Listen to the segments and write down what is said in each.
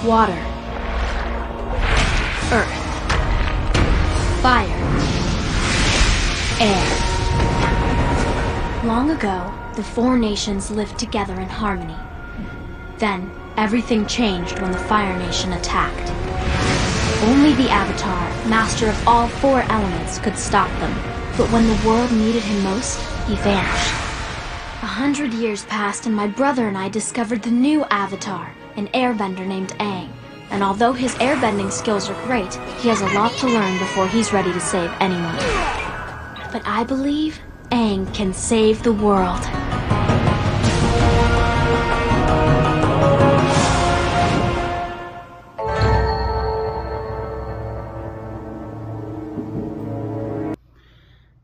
water, earth, fire, air. Long ago, the four nations lived together in harmony. Then, everything changed when the Fire Nation attacked. Only the Avatar, master of all four elements, could stop them. But when the world needed him most, he vanished. 100 years passed and my brother and I discovered the new Avatar, an airbender named Aang. And although his airbending skills are great, he has a lot to learn before he's ready to save anyone. But I believe Aang can save the world.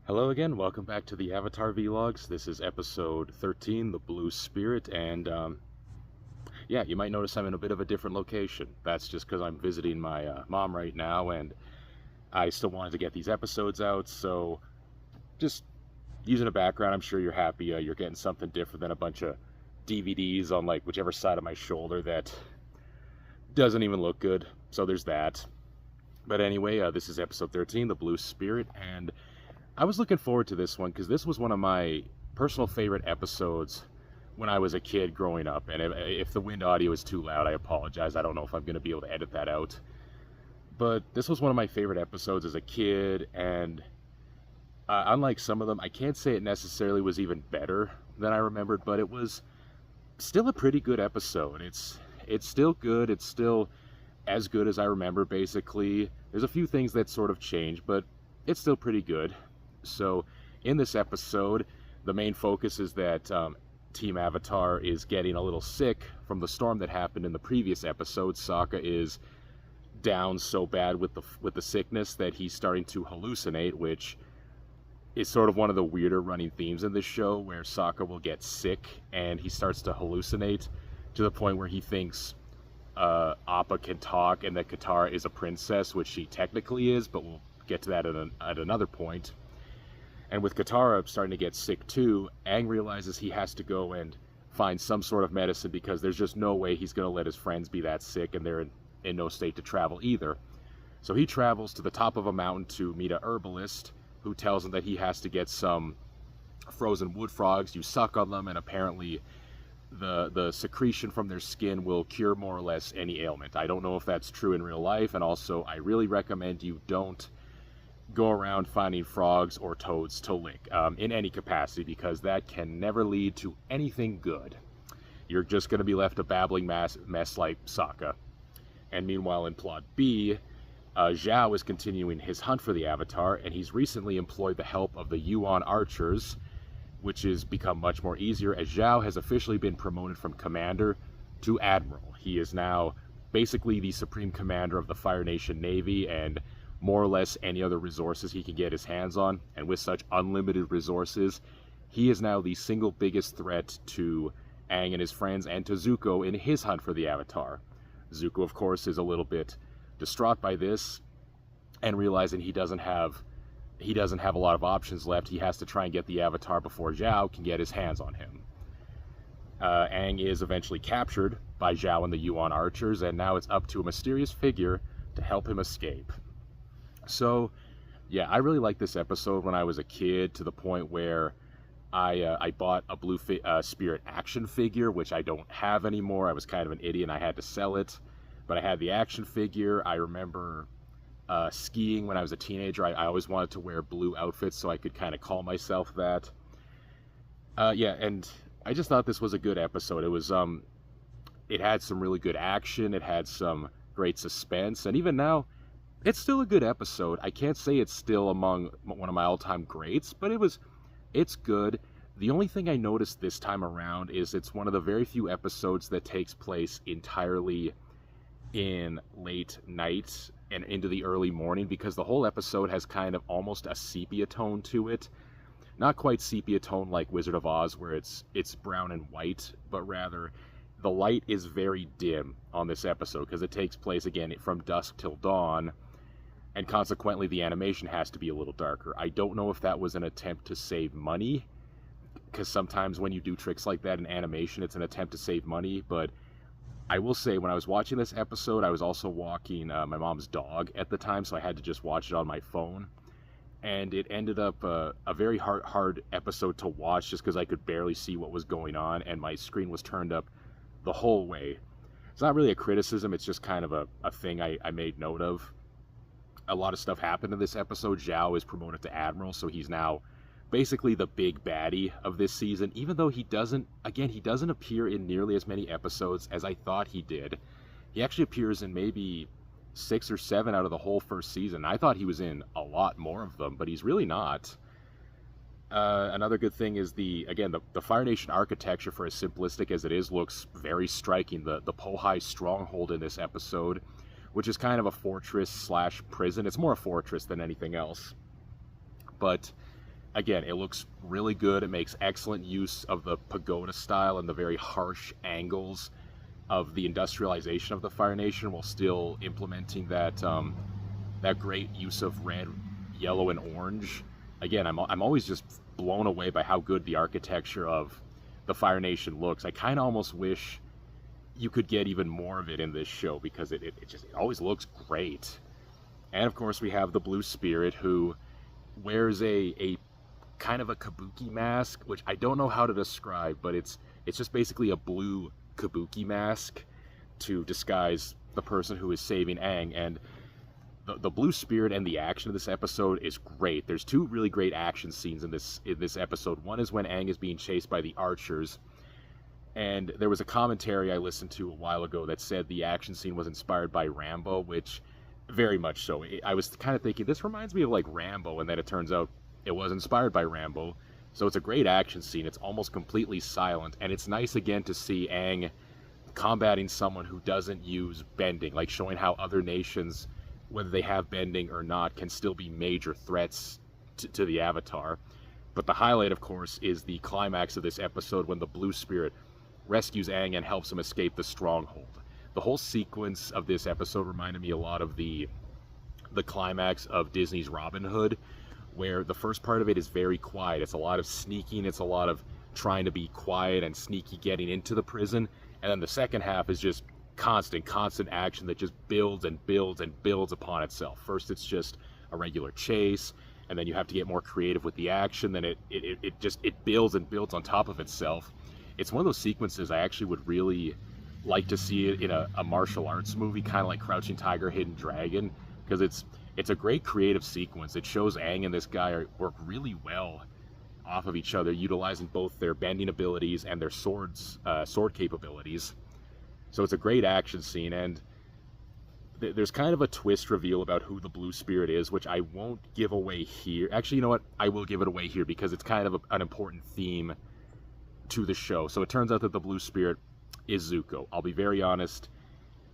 Hello again, welcome back to the Avatar Vlogs. This is episode 13, The Blue Spirit, and yeah, you might notice I'm in a bit of a different location. That's just because I'm visiting my mom right now, and I still wanted to get these episodes out, so just using a background. I'm sure you're happy you're getting something different than a bunch of DVDs on like whichever side of my shoulder that doesn't even look good, so there's that. But anyway, this is episode 13, The Blue Spirit, and I was looking forward to this one because this was one of my personal favorite episodes when I was a kid growing up. And if the wind audio is too loud, I apologize. I don't know if I'm going to be able to edit that out. But this was one of my favorite episodes as a kid, and unlike some of them, I can't say it necessarily was even better than I remembered, but it was still a pretty good episode. It's still good. It's still as good as I remember, basically. There's a few things that sort of changed, but it's still pretty good. So in this episode, the main focus is that Team Avatar is getting a little sick from the storm that happened in the previous episode. Sokka is down so bad with the sickness that he's starting to hallucinate, which is sort of one of the weirder running themes in this show, where Sokka will get sick and he starts to hallucinate to the point where he thinks Appa can talk and that Katara is a princess, which she technically is, but we'll get to that at another point. And with Katara starting to get sick too, Aang realizes he has to go and find some sort of medicine because there's just no way he's going to let his friends be that sick, and they're in no state to travel either. So he travels to the top of a mountain to meet a herbalist who tells him that he has to get some frozen wood frogs. You suck on them, and apparently the secretion from their skin will cure more or less any ailment. I don't know if that's true in real life, and also I really recommend you don't go around finding frogs or toads to lick in any capacity, because that can never lead to anything good. You're just going to be left a babbling mess like Sokka. And meanwhile, in plot B, Zhao is continuing his hunt for the Avatar, and he's recently employed the help of the Yuan archers, which has become much more easier as Zhao has officially been promoted from commander to admiral. He is now basically the supreme commander of the Fire Nation Navy, and more or less any other resources he can get his hands on. And with such unlimited resources, he is now the single biggest threat to Aang and his friends, and to Zuko in his hunt for the Avatar. Zuko, of course, is a little bit distraught by this, and realizing he doesn't have a lot of options left. He has to try and get the Avatar before Zhao can get his hands on him. Aang is eventually captured by Zhao and the Yuan archers, and now it's up to a mysterious figure to help him escape. So, yeah, I really liked this episode when I was a kid, to the point where I bought a Blue Spirit action figure, which I don't have anymore. I was kind of an idiot and I had to sell it. But I had the action figure. I remember skiing when I was a teenager. I always wanted to wear blue outfits so I could kind of call myself that. Yeah, and I just thought this was a good episode. It was, it had some really good action. It had some great suspense. And even now, it's still a good episode. I can't say it's still among one of my all-time greats, but it's good. The only thing I noticed this time around is it's one of the very few episodes that takes place entirely in late night and into the early morning, because the whole episode has kind of almost a sepia tone to it. Not quite sepia tone like Wizard of Oz, where it's brown and white, but rather the light is very dim on this episode because it takes place, again, from dusk till dawn, and consequently the animation has to be a little darker. I don't know if that was an attempt to save money, because sometimes when you do tricks like that in animation, it's an attempt to save money, but I will say, when I was watching this episode, I was also walking my mom's dog at the time, so I had to just watch it on my phone. And it ended up a very hard episode to watch just because I could barely see what was going on, and my screen was turned up the whole way. It's not really a criticism, it's just kind of a thing I made note of. A lot of stuff happened in this episode. Zhao is promoted to Admiral, so he's now basically the big baddie of this season, even though he doesn't appear in nearly as many episodes as I thought he did. He actually appears in maybe 6 or 7 out of the whole first season. I thought he was in a lot more of them, but he's really not. Another good thing is the Fire Nation architecture, for as simplistic as it is, looks very striking. The Pohai stronghold in this episode, which is kind of a fortress / prison. It's more a fortress than anything else. But again, it looks really good. It makes excellent use of the pagoda style and the very harsh angles of the industrialization of the Fire Nation, while still implementing that great use of red, yellow, and orange. Again, I'm always just blown away by how good the architecture of the Fire Nation looks. I kind of almost wish you could get even more of it in this show, because it always looks great. And of course, we have the Blue Spirit, who wears a kind of a kabuki mask, which I don't know how to describe, but it's just basically a blue kabuki mask to disguise the person who is saving Aang. And the Blue Spirit and the action of this episode is great. There's 2 really great action scenes in this episode. One is when Aang is being chased by the archers, and there was a commentary I listened to a while ago that said the action scene was inspired by Rambo, which very much so. I was kind of thinking, this reminds me of like Rambo, and then it turns out it was inspired by Rambo. So it's a great action scene. It's almost completely silent, and it's nice again to see Aang combating someone who doesn't use bending, like showing how other nations, whether they have bending or not, can still be major threats to the Avatar. But the highlight, of course, is the climax of this episode when the Blue Spirit rescues Aang and helps him escape the stronghold. The whole sequence of this episode reminded me a lot of the climax of Disney's Robin Hood, where the first part of it is very quiet. It's a lot of sneaking, it's a lot of trying to be quiet and sneaky getting into the prison, and then the second half is just constant action that just builds and builds and builds upon itself. First it's just a regular chase, and then you have to get more creative with the action, then it builds and builds on top of itself. It's one of those sequences I actually would really like to see it in a martial arts movie, kind of like Crouching Tiger, Hidden Dragon, because it's a great creative sequence. It shows Aang and this guy work really well off of each other, utilizing both their bending abilities and their sword capabilities. So it's a great action scene, and there's kind of a twist reveal about who the Blue Spirit is, which I won't give away here. Actually, you know what? I will give it away here, because it's kind of an important theme to the show. So it turns out that the Blue Spirit is Zuko. I'll be very honest,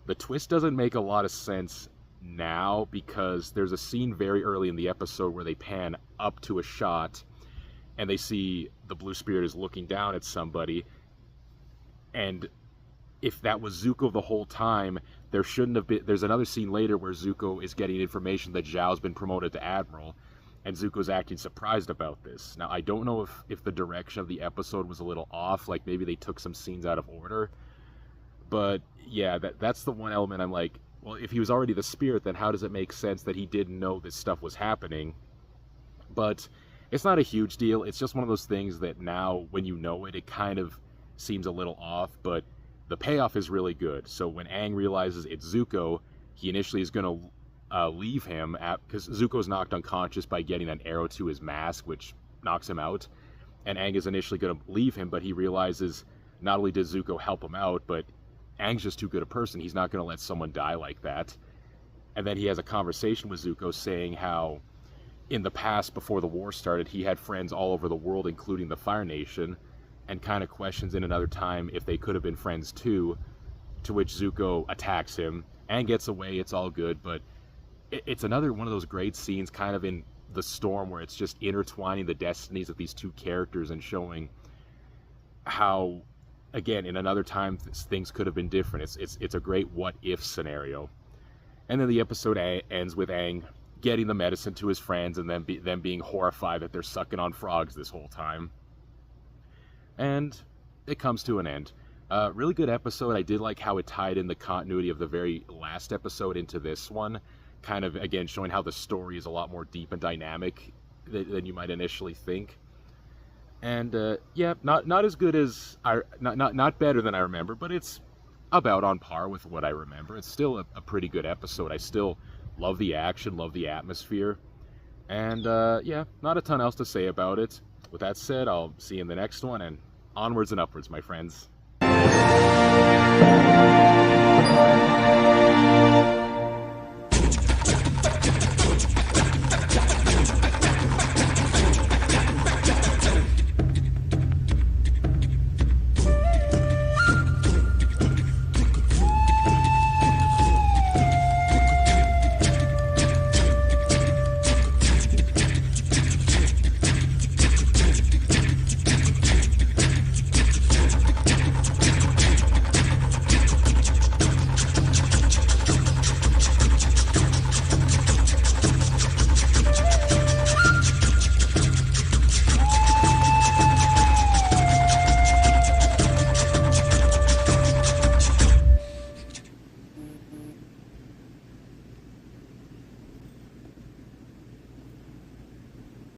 the twist doesn't make a lot of sense now, because there's a scene very early in the episode where they pan up to a shot and they see the Blue Spirit is looking down at somebody, and if that was Zuko the whole time, there shouldn't have been. There's another scene later where Zuko is getting information that Zhao's been promoted to Admiral, and Zuko's acting surprised about this. Now, I don't know if the direction of the episode was a little off, like maybe they took some scenes out of order, but yeah, that's the one element I'm like, well, if he was already the Spirit, then how does it make sense that he didn't know this stuff was happening? But it's not a huge deal. It's just one of those things that now, when you know it, it kind of seems a little off, but the payoff is really good. So when Aang realizes it's Zuko, he initially is going to leave him, because Zuko's knocked unconscious by getting an arrow to his mask, which knocks him out, and Aang is initially going to leave him, but he realizes not only does Zuko help him out, but Aang's just too good a person. He's not going to let someone die like that. And then he has a conversation with Zuko saying how in the past, before the war started, he had friends all over the world, including the Fire Nation, and kind of questions in another time if they could have been friends too, to which Zuko attacks him. Aang gets away, it's all good, but it's another one of those great scenes kind of in the storm where it's just intertwining the destinies of these 2 characters and showing how, again, in another time, things could have been different. It's a great what-if scenario. And then the episode ends with Aang getting the medicine to his friends, and then them being horrified that they're sucking on frogs this whole time. And it comes to an end. Really good episode. I did like how it tied in the continuity of the very last episode into this one. Kind of, again, showing how the story is a lot more deep and dynamic than you might initially think. And, yeah, not as good as... Not better than I remember, but it's about on par with what I remember. It's still a pretty good episode. I still love the action, love the atmosphere. And, yeah, not a ton else to say about it. With that said, I'll see you in the next one, and onwards and upwards, my friends.